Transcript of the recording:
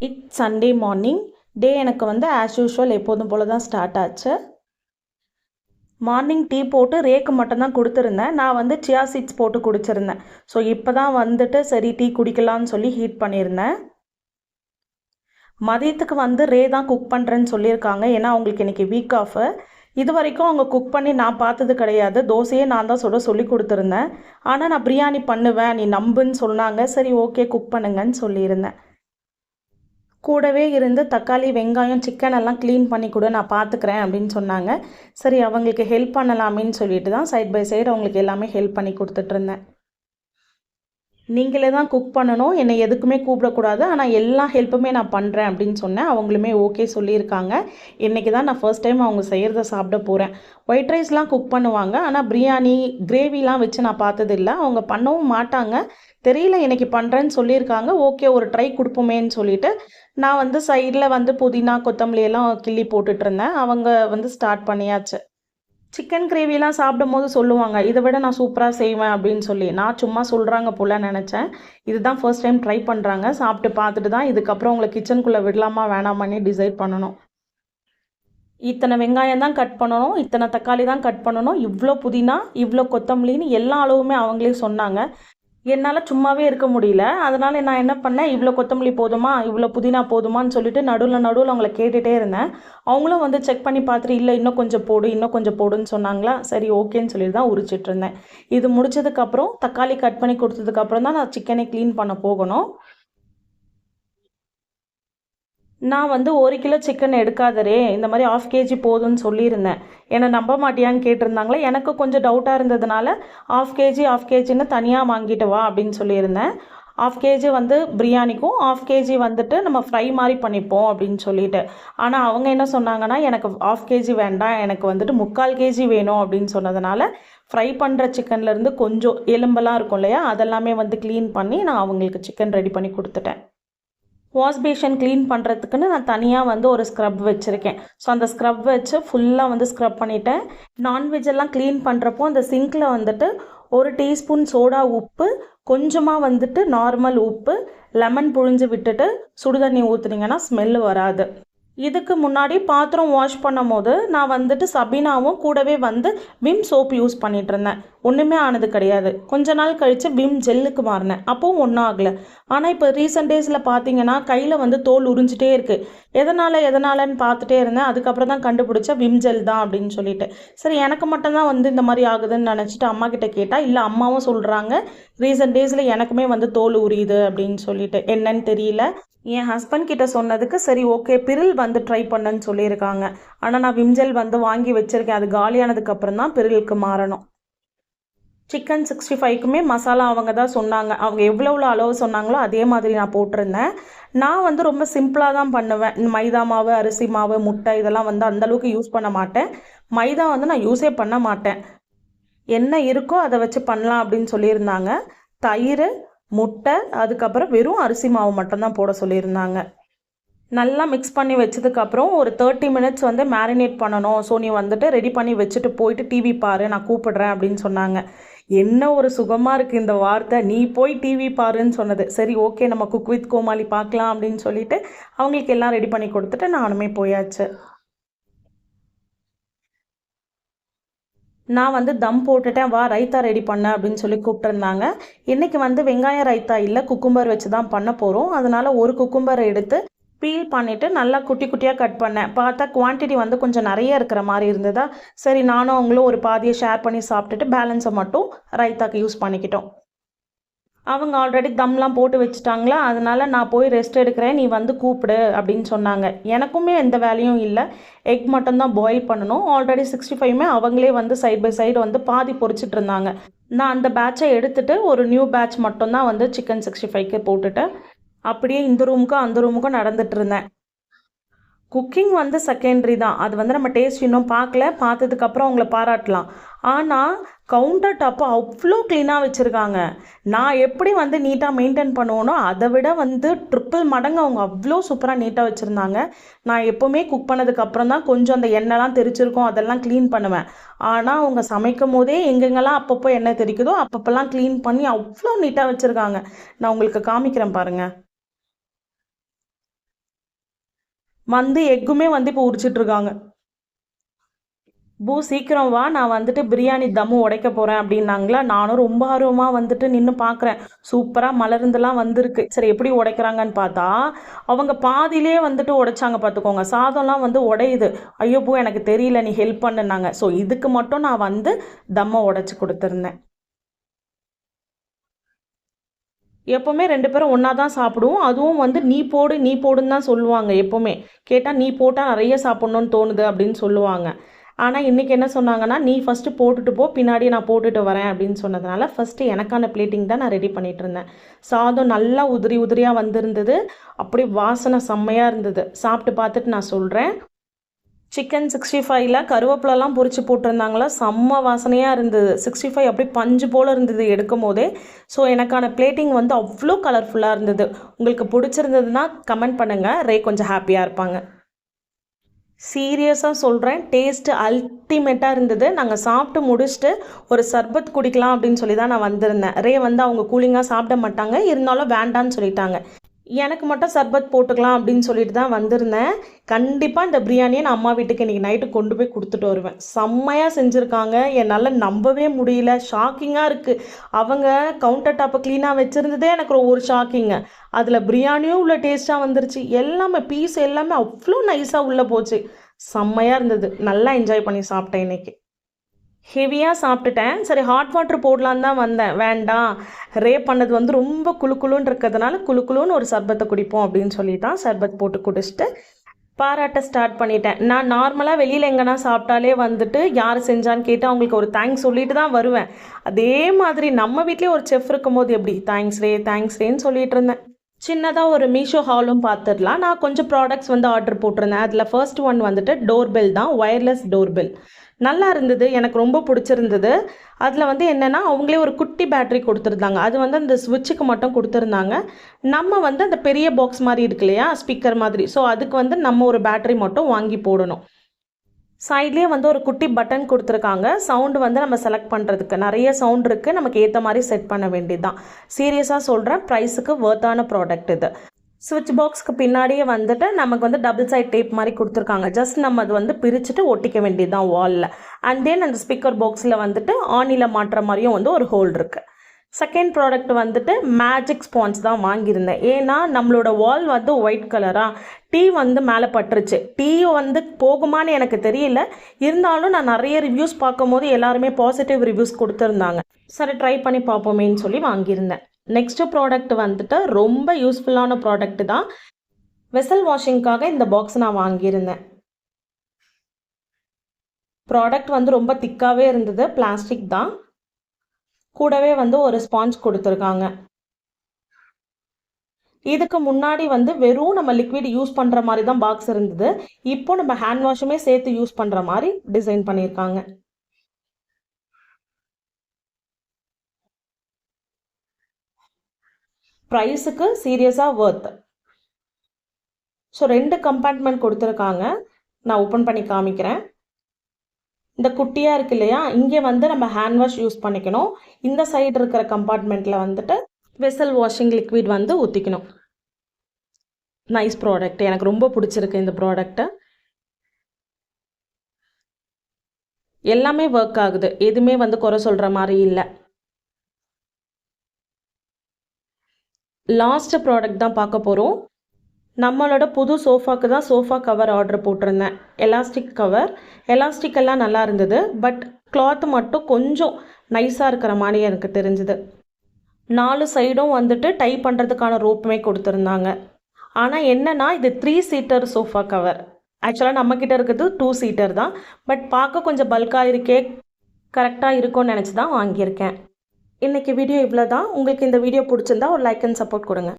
It's Sunday morning. டே எனக்கு வந்து as usual எப்போதும் போல தான் ஸ்டார்ட் ஆச்சு. மார்னிங் டீ போட்டு ரேக்கு மட்டும்தான் கொடுத்துருந்தேன். நான் வந்து சியா சீட்ஸ் போட்டு குடிச்சிருந்தேன். ஸோ இப்போ தான் வந்துட்டு சரி டீ குடிக்கலான்னு சொல்லி ஹீட் பண்ணியிருந்தேன். மதியத்துக்கு வந்து ரே தான் குக் பண்ணுறேன்னு சொல்லியிருக்காங்க. ஏன்னா அவங்களுக்கு இன்றைக்கி வீக் ஆஃபு. இது வரைக்கும் அவங்க குக் பண்ணி நான் பார்த்தது கிடையாது. தோசையே நான் தான் சொல்லி கொடுத்துருந்தேன். ஆனால் நான் பிரியாணி பண்ணுவேன் நீ நம்புன்னு சொன்னாங்க. சரி ஓகே குக் பண்ணுங்கன்னு சொல்லியிருந்தேன். கூடவே இருந்து தக்காளி வெங்காயம் சிக்கன் எல்லாம் க்ளீன் பண்ணி கொடு நான் பார்த்துக்கிறேன் அப்படின்னு சொன்னாங்க. சரி அவங்களுக்கு ஹெல்ப் பண்ணலாமேன்னு சொல்லிட்டு தான் சைட் பை சைடு அவங்களுக்கு எல்லாமே ஹெல்ப் பண்ணி கொடுத்துட்ருந்தேன். நீங்களே தான் குக் பண்ணணும், என்னை எதுக்குமே கூப்பிடக்கூடாது, ஆனால் எல்லா ஹெல்ப்புமே நான் பண்ணுறேன் அப்படின்னு சொன்னேன். அவங்களுமே ஓகே சொல்லியிருக்காங்க. இன்றைக்கி தான் நான் ஃபர்ஸ்ட் டைம் அவங்க செய்கிறத சாப்பிட போகிறேன். ஒயிட் ரைஸ்லாம் குக் பண்ணுவாங்க, ஆனால் பிரியாணி கிரேவிலாம் வச்சு நான் பார்த்ததில்லை. அவங்க பண்ணவும் மாட்டாங்க. தெரியல இன்றைக்கி பண்ணுறேன்னு சொல்லியிருக்காங்க. ஓகே ஒரு ட்ரை கொடுப்போமேன்னு சொல்லிவிட்டு நான் வந்து சைடில் வந்து புதினா கொத்தமல்லியெல்லாம் கிள்ளி போட்டுட்ருந்தேன். அவங்க வந்து ஸ்டார்ட் பண்ணியாச்சு. சிக்கன் கிரேவிலாம் சாப்பிடும் போது சொல்லுவாங்க இதை விட நான் சூப்பராக செய்வேன் அப்படின்னு சொல்லி. நான் சும்மா சொல்கிறாங்க போல் நினச்சேன். இதுதான் ஃபர்ஸ்ட் டைம் ட்ரை பண்ணுறாங்க. சாப்பிட்டு பார்த்துட்டு தான் இதுக்கப்புறம் உங்களை கிச்சனுக்குள்ளே விடலாமா வேணாமான்னு டிசைட் பண்ணணும். இத்தனை வெங்காயம் தான் கட் பண்ணணும், இத்தனை தக்காளி தான் கட் பண்ணணும், இவ்வளோ புதினா இவ்வளோ கொத்தமல்லின்னு எல்லா அளவுமே அவங்களே சொன்னாங்க. என்னால் சும்மாவே இருக்க முடியல. அதனால் நான் என்ன பண்ணேன், இவ்வளோ கொத்தமல்லி போதுமா இவ்வளோ புதினா போதுமான்னு சொல்லிட்டு நடுவில் அவங்கள கேட்டுகிட்டே இருந்தேன். அவங்களும் வந்து செக் பண்ணி பார்த்துட்டு இல்லை இன்னும் கொஞ்சம் போடு இன்னும் கொஞ்சம் போடுன்னு சொன்னாங்களா. சரி ஓகேன்னு சொல்லிட்டு தான் உரிச்சிட்டு இருந்தேன். இது முடிச்சதுக்கப்புறம் தக்காளி கட் பண்ணி கொடுத்ததுக்கப்புறம் தான் நான் சிக்கனை க்ளீன் பண்ண போகணும். நான் வந்து 1 கிலோ சிக்கன் எடுக்காதரே இந்த மாதிரி 1/2 கேஜி போதும்னு சொல்லியிருந்தேன். என்னை நம்ப மாட்டியான்னு கேட்டிருந்தாங்களே. எனக்கு கொஞ்சம் டவுட்டாக இருந்ததுனால 1/2 கேஜின்னு தனியாக வாங்கிட்டு வா அப்படின்னு சொல்லியிருந்தேன். 1/2 கேஜி வந்து பிரியாணிக்கும் 1/2 கேஜி வந்துட்டு நம்ம ஃப்ரை மாதிரி பண்ணிப்போம் அப்படின்னு சொல்லிட்டு. ஆனால் அவங்க என்ன சொன்னாங்கன்னா எனக்கு 1/2 கேஜி வேண்டாம், எனக்கு வந்துட்டு 3/4 கேஜி வேணும் அப்படின்னு சொன்னதுனால ஃப்ரை பண்ணுற சிக்கன்லேருந்து கொஞ்சம் எலும்பெல்லாம் இருக்கும் இல்லையா, அதெல்லாமே வந்து க்ளீன் பண்ணி நான் அவங்களுக்கு சிக்கன் ரெடி பண்ணி கொடுத்துட்டேன். வாஷ் பேஷன் க்ளீன் பண்ணுறதுக்குன்னு நான் தனியாக வந்து ஒரு ஸ்க்ரப் வச்சுருக்கேன். ஸோ அந்த ஸ்க்ரப் வச்சு ஃபுல்லாக வந்து ஸ்க்ரப் பண்ணிவிட்டேன். நான்வெஜ் எல்லாம் க்ளீன் பண்ணுறப்போ அந்த சிங்கில் வந்துட்டு 1 டீஸ்பூன் சோடா உப்பு, கொஞ்சமாக வந்துட்டு நார்மல் உப்பு, லெமன் புழிஞ்சு விட்டுட்டு சுடுதண்ணி ஊற்றுனீங்கன்னா ஸ்மெல்லு வராது. இதுக்கு முன்னாடி பாத்திரம் வாஷ் பண்ணும் போது நான் வந்துட்டு சபீனாவும் கூடவே வந்து விம் சோப் யூஸ் பண்ணிட்டு இருந்தேன். ஒன்றுமே ஆனது கிடையாது. கொஞ்ச நாள் கழித்து விம் ஜெல்லுக்கு மாறினேன். அப்போவும் ஒன்றும் ஆகலை. ஆனால் இப்போ ரீசெண்ட் டேஸில் பார்த்தீங்கன்னா கையில் வந்து தோல் உறிஞ்சிட்டே இருக்குது. எதனாலன்னு பார்த்துட்டே இருந்தேன். அதுக்கப்புறம் தான் கண்டுபிடிச்சா விம் ஜெல் தான் அப்படின்னு சொல்லிட்டு. சரி எனக்கு மட்டும்தான் வந்து இந்த மாதிரி ஆகுதுன்னு நினச்சிட்டு அம்மா கிட்ட கேட்டால் இல்லை அம்மாவும் சொல்கிறாங்க ரீசெண்ட் டேஸில் எனக்குமே வந்து தோல் உரியுது அப்படின்னு சொல்லிட்டு. என்னன்னு தெரியல. என் ஹஸ்பண்ட் கிட்ட சொன்னதுக்கு சரி ஓகே பிரில் வந்து ட்ரை பண்ணுன்னு சொல்லியிருக்காங்க. ஆனால் நான் விம்ஜெல் வந்து வாங்கி வச்சுருக்கேன். அது காலியானதுக்கப்புறம் தான் பிரிலுக்கு மாறணும். சிக்கன் 65க்குமே மசாலா அவங்க தான் சொன்னாங்க. அவங்க எவ்வளோ அளவு சொன்னாங்களோ அதே மாதிரி நான் போட்டிருந்தேன். நான் வந்து ரொம்ப சிம்பிளாக தான் பண்ணுவேன். மைதா மாவு, அரிசி மாவு, முட்டை இதெல்லாம் வந்து அந்தளவுக்கு யூஸ் பண்ண மாட்டேன். மைதா வந்து நான் யூஸே பண்ண மாட்டேன். என்ன இருக்கோ அதை வச்சு பண்ணலாம் அப்படின்னு சொல்லியிருந்தாங்க. தயிர், முட்டை, அதுக்கப்புறம் வெறும் அரிசி மாவு மட்டும்தான் போட சொல்லியிருந்தாங்க. நல்லா மிக்ஸ் பண்ணி வச்சதுக்கப்புறம் ஒரு 30 மினிட்ஸ் வந்து மேரினேட் பண்ணணும். ஸோ நீ வந்துட்டு ரெடி பண்ணி வச்சுட்டு போயிட்டு டிவி பாரு, நான் கூப்பிடுறேன் அப்படின்னு சொன்னாங்க. என்ன ஒரு சுகமாக இருக்குது இந்த வார்த்தை, நீ போய் டிவி பாருன்னு சொன்னது. சரி ஓகே நம்ம குக் வித் கோமாளி பார்க்கலாம் அப்படின்னு சொல்லிட்டு அவங்களுக்கு எல்லாம் ரெடி பண்ணி கொடுத்துட்டு நானுமே போயாச்சு. நான் வந்து தம் போட்டுட்டேன், வா ரைத்தா ரெடி பண்ண அப்படின்னு சொல்லி கூப்பிட்டுருந்தாங்க. இன்றைக்கி வந்து வெங்காயம் ரைத்தா இல்லை, குக்கும்பர் வச்சு தான் பண்ண போகிறோம். அதனால் ஒரு குக்கும்பரை எடுத்து பீல் பண்ணிவிட்டு நல்லா குட்டி குட்டியாக கட் பண்ணேன். பார்த்தா குவான்டிட்டி வந்து கொஞ்சம் நிறைய இருக்கிற மாதிரி இருந்ததா, சரி நானும் அவங்களும் ஒரு பாதியை ஷேர் பண்ணி சாப்பிட்டுட்டு பேலன்ஸை மட்டும் ரைத்தாக்கு யூஸ் பண்ணிக்கிட்டோம். அவங்க ஆல்ரெடி தம்லாம் போட்டு வச்சுட்டாங்களா, அதனால் நான் போய் ரெஸ்ட் எடுக்கிறேன், நீ வந்து கூப்பிடு அப்படின்னு சொன்னாங்க. எனக்குமே எந்த வேலையும் இல்லை, எக் மட்டும்தான் பாயில் பண்ணணும். ஆல்ரெடி 65மே அவங்களே வந்து சைட் பை சைடு வந்து பாதி பொரிச்சிட்டு இருந்தாங்க. நான் அந்த பேட்சை எடுத்துகிட்டு ஒரு நியூ பேட்ச் மட்டும்தான் வந்து சிக்கன் 65க்கு போட்டுட்டு அப்படியே இந்த ரூமுக்கும் அந்த ரூமுக்கும் நடந்துட்டு இருந்தேன். குக்கிங் வந்து செகண்டரி தான். அது வந்து நம்ம டேஸ்ட் இன்னும் பார்க்கல. பார்த்ததுக்கப்புறம் அவங்கள பாராட்டலாம். ஆனால் கவுண்டர் டாப்பை அவ்வளோ க்ளீனாக வச்சுருக்காங்க. நான் எப்படி வந்து நீட்டாக மெயின்டைன் பண்ணுவேனோ அதை விட வந்து ட்ரிப்பிள் மடங்கு அவங்க அவ்வளோ சூப்பராக நீட்டாக வச்சுருந்தாங்க. நான் எப்போவுமே குக் பண்ணதுக்கப்புறம் தான் கொஞ்சம் அந்த எண்ணெய்லாம் தெரிச்சிருக்கோம் அதெல்லாம் க்ளீன் பண்ணுவேன். ஆனால் அவங்க சமைக்கும் போதே எங்கெங்கெல்லாம் அப்பப்போ எண்ணெய் தெரிக்குதோ அப்பப்போல்லாம் க்ளீன் பண்ணி அவ்வளோ நீட்டாக வச்சுருக்காங்க. நான் உங்களுக்கு காமிக்கிறேன் பாருங்கள். வந்து எக்குமே வந்து இப்போ உரிச்சிட்ருக்காங்க. பூ சீக்கிரம் வா, நான் வந்துட்டு பிரியாணி தம்மு உடைக்க போகிறேன் அப்படின்னாங்களா. நானும் ரொம்ப ஆர்வமாக வந்துட்டு நின்று பார்க்குறேன். சூப்பராக மலர்ந்துலாம் வந்திருக்கு. சரி எப்படி உடைக்கிறாங்கன்னு பார்த்தா அவங்க பாதியிலே வந்துட்டு உடைச்சாங்க பார்த்துக்கோங்க. சாதம்லாம் வந்து உடையுது. ஐயோ பூ எனக்கு தெரியல, நீ ஹெல்ப் பண்ணுனாங்க. ஸோ இதுக்கு மட்டும் நான் வந்து தம்மை உடைச்சி கொடுத்துருந்தேன். எப்போவுமே 2 பேரும் ஒன்றா தான் சாப்பிடுவோம். அதுவும் வந்து நீ போடு நீ போடுன்னு தான் சொல்லுவாங்க எப்போவுமே. கேட்டால் நீ போட்டால் நிறைய சாப்பிட்ணுன்னு தோணுது அப்படின்னு சொல்லுவாங்க. ஆனால் இன்றைக்கி என்ன சொன்னாங்கன்னா, நீ ஃபஸ்ட்டு போட்டுட்டு போ, பின்னாடி நான் போட்டுட்டு வரேன் அப்படின்னு சொன்னதுனால ஃபஸ்ட்டு எனக்கான பிளேட்டிங் தான் நான் ரெடி பண்ணிகிட்டு இருந்தேன். சாதம் நல்லா உதிரி உதிரியாக வந்திருந்தது. அப்படியே வாசனை செம்மையாக இருந்தது. சாப்பிட்டு பார்த்துட்டு நான் சொல்கிறேன். சிக்கன் 65ல் கருவேப்பிலலாம் பொரிச்சு போட்டிருந்தாங்களா, செம்ம வாசனையாக இருந்தது. 65 அப்படியே பஞ்சு போல் இருந்தது எடுக்கும் போதே. ஸோ எனக்கான பிளேட்டிங் வந்து அவ்வளோ கலர்ஃபுல்லாக இருந்தது. உங்களுக்கு பிடிச்சிருந்ததுன்னா கமெண்ட் பண்ணுங்கள். ரே கொஞ்சம் ஹாப்பியாக இருப்பாங்க. சீரியஸாக சொல்கிறேன், டேஸ்ட்டு அல்டிமேட்டாக இருந்தது. நாங்கள் சாப்பிட்டு முடிச்சுட்டு ஒரு சர்பத் குடிக்கலாம் அப்படின்னு சொல்லி தான் நான் வந்திருந்தேன். ரே வந்து அவங்க கூலிங்காக சாப்பிட மாட்டாங்க, இருந்தாலும் வேண்டான்னு சொல்லிட்டாங்க. எனக்கு மட்டும் சர்பத் போட்டுக்கலாம் அப்படின்னு சொல்லிட்டு தான் வந்திருந்தேன். கண்டிப்பாக இந்த பிரியாணியை நான் அம்மா வீட்டுக்கு இன்றைக்கி நைட்டு கொண்டு போய் கொடுத்துட்டு வருவேன். செம்மையாக செஞ்சுருக்காங்க. என்னால் நம்பவே முடியல. ஷாக்கிங்காக இருக்குது. அவங்க கவுண்டர் டாப்பை க்ளீனாக வச்சுருந்ததே எனக்கு ஒரு ஷாக்கிங்க. அதில் பிரியாணியும் உள்ள டேஸ்ட்டாக வந்துருச்சு. எல்லாமே பீஸ் எல்லாமே அவ்வளோ நைஸாக உள்ளே போச்சு. செம்மையாக இருந்தது. நல்லா என்ஜாய் பண்ணி சாப்பிட்டேன் இன்றைக்கி. ஹெவியாக சாப்பிட்டுட்டேன். சரி ஹாட் வாட்டர் போடலான்னு தான் வந்தேன். வேண்டாம், ரே பண்ணது வந்து ரொம்ப குளுன்னு இருக்கிறதுனால குளுன்னு ஒரு சர்பத்தை குடிப்போம் அப்படின்னு சொல்லி தான் சர்பத் போட்டு குடிச்சிட்டு பாராட்ட ஸ்டார்ட் பண்ணிட்டேன். நான் நார்மலாக வெளியில் எங்கன்னா சாப்பிட்டாலே வந்துட்டு யார் செஞ்சான்னு கேட்டு அவங்களுக்கு ஒரு தேங்க்ஸ் சொல்லிட்டு தான் வருவேன். அதே மாதிரி நம்ம வீட்லேயே ஒரு செஃப் இருக்கும்போது எப்படி தேங்க்ஸ் ரேன்னு சொல்லிட்டு இருந்தேன். சின்னதாக ஒரு மீஷோ ஹாலும் பார்த்துடலாம். நான் கொஞ்சம் ப்ராடக்ட்ஸ் வந்து ஆர்டர் போட்டிருந்தேன். அதில் ஃபர்ஸ்ட் ஒன் வந்துட்டு டோர்பெல் தான், ஒயர்லெஸ் டோர்பெல். நல்லா இருந்தது, எனக்கு ரொம்ப பிடிச்சிருந்தது. அதில் வந்து என்னென்னா அவங்களே ஒரு குட்டி பேட்ரி கொடுத்துருந்தாங்க. அது வந்து அந்த ஸ்விட்சுக்கு மட்டும் கொடுத்துருந்தாங்க. நம்ம வந்து அந்த பெரிய பாக்ஸ் மாதிரி இருக்கு இல்லையா, ஸ்பீக்கர் மாதிரி. ஸோ அதுக்கு வந்து நம்ம ஒரு பேட்ரி மட்டும் வாங்கி போடணும். சைட்லேயே வந்து ஒரு குட்டி பட்டன் கொடுத்துருக்காங்க. சவுண்டு வந்து நம்ம செலக்ட் பண்ணுறதுக்கு நிறைய சவுண்ட் இருக்குது. நமக்கு ஏற்ற மாதிரி செட் பண்ண வேண்டியது தான். சீரியஸாக சொல்கிறேன், ப்ரைஸுக்கு ஒர்த்தான ப்ராடக்ட் இது. ஸ்விட்ச் பாக்ஸ்க்கு பின்னாடியே வந்துட்டு நமக்கு வந்து டபுள் சைட் டேப் மாதிரி கொடுத்துருக்காங்க. ஜஸ்ட் நம்ம அது வந்து பிரிச்சுட்டு ஒட்டிக்க வேண்டியது தான் வாலில். அண்ட் தென் அந்த ஸ்பீக்கர் பாக்ஸில் வந்துட்டு ஆனியில் மாட்டுற மாதிரியும் வந்து ஒரு ஹோல் இருக்குது. செகண்ட் ப்ராடக்ட் வந்துட்டு மேஜிக் ஸ்பான்ஸ் தான் வாங்கியிருந்தேன். ஏன்னா நம்மளோட வால் வந்து ஒயிட் கலராக டீ வந்து மேலே பட்டுருச்சு. டீ வந்து போகுமான்னு எனக்கு தெரியல. இருந்தாலும் நான் நிறைய ரிவ்யூஸ் பார்க்கும் போது எல்லாருமே பாசிட்டிவ் ரிவ்யூஸ் கொடுத்துருந்தாங்க. சரி ட்ரை பண்ணி பார்ப்போமேன்னு சொல்லி வாங்கியிருந்தேன். நெக்ஸ்ட்டு ப்ராடக்ட் வந்துட்டு ரொம்ப யூஸ்ஃபுல்லான ப்ராடக்ட் தான். வெசல் வாஷிங்காக இந்த பாக்ஸ் நான் வாங்கியிருந்தேன். ப்ராடக்ட் வந்து ரொம்ப திக்காகவே இருந்தது, பிளாஸ்டிக் தான். கூடவே வந்து ஒரு ஸ்பாஞ்ச் கொடுத்துருக்காங்க. இதுக்கு முன்னாடி வந்து வெறும் நம்ம லிக்விட் யூஸ் பண்ணுற மாதிரி தான் பாக்ஸ் இருந்தது. இப்போ நம்ம ஹேண்ட் வாஷுமே சேர்த்து யூஸ் பண்ணுற மாதிரி டிசைன் பண்ணியிருக்காங்க. ப்ரைஸுக்கு சீரியஸாக ஒர்த். ஸோ 2 கம்பார்ட்மெண்ட் கொடுத்துருக்காங்க. நான் ஓப்பன் பண்ணி காமிக்கிறேன். இந்த குட்டியாக இருக்கு இல்லையா, இங்கே வந்து நம்ம ஹேண்ட் வாஷ் யூஸ் பண்ணிக்கணும். இந்த சைடு இருக்கிற கம்பார்ட்மெண்ட்டில் வந்துட்டு வெசல் வாஷிங் லிக்விட் வந்து ஊற்றிக்கணும். நைஸ் ப்ராடக்ட், எனக்கு ரொம்ப பிடிச்சிருக்கு இந்த ப்ராடக்ட்டு. எல்லாமே ஒர்க் ஆகுது, எதுவுமே வந்து குறை சொல்கிற மாதிரி இல்லை. லாஸ்ட் ப்ராடக்ட் தான் பார்க்க போகிறோம். நம்மளோட புது சோஃபாக்கு தான் சோஃபா கவர் ஆர்டர் போட்டிருந்தேன். Elastic cover. எலாஸ்டிக் எல்லாம் நல்லா இருந்தது, பட் கிளாத் மட்டும் கொஞ்சம் நைஸாக இருக்கிற மாதிரி எனக்கு தெரிஞ்சுது. 4 சைடும் வந்துட்டு டை பண்ணுறதுக்கான ரோப்புமே கொடுத்துருந்தாங்க. ஆனால் என்னன்னா இது 3 சீட்டர் சோஃபா கவர். ஆக்சுவலாக நம்மக்கிட்ட இருக்கிறது 2 சீட்டர் தான். பட் பார்க்க கொஞ்சம் பல்காக இருக்கே, கரெக்டாக இருக்கும்னு நினச்சி தான் வாங்கியிருக்கேன். இன்றைக்கி வீடியோ இவ்வளோ தான். உங்களுக்கு இந்த வீடியோ பிடிச்சிருந்தா ஒரு லைக் அண்ட் சப்போர்ட் கொடுங்க.